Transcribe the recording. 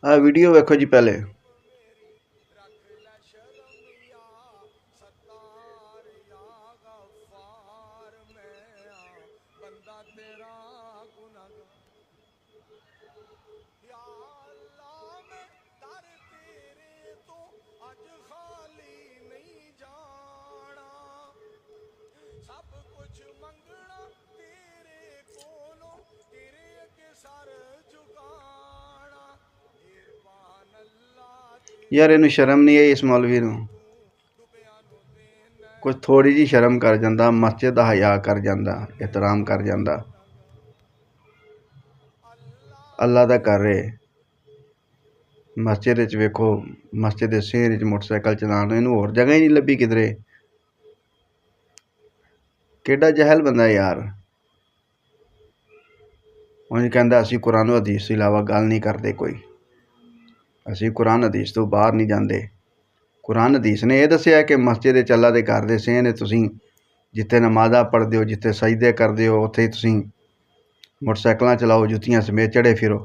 ਆ ਵੀਡੀਓ ਵੇਖੋ ਜੀ ਪਹਿਲੇ। यार इन्हू शर्म नहीं आई इस मौलवी नू? कुछ थोड़ी जी शर्म कर जांदा, मस्जिद दा हया कर जांदा, एहतराम कर जांदा। अल्लाह दा कर रहे मस्जिद च वेखो, मस्जिद दे सेहर च मोटरसाइकिल चलान इनू होर जगह ही नहीं लभी किधरे। केड़ा जहल बंदा यार। उन्हें कहंदा असीं कुरान हदीस तो इलावा गल नहीं करते कोई, असीं कुरान हदीस तो बाहर नहीं जाते। कुरान हदीस ने यह दसिया कि मस्जिद च अल्लाह दे घर दे सेहर ने तुसीं जिथे नमाज़ां पढ़दे हो, जिथे सजदे करदे हो, उत्थे तुसीं मोटरसाइकिलां चलाओ, जुत्तियां समेत चढ़े फिरो।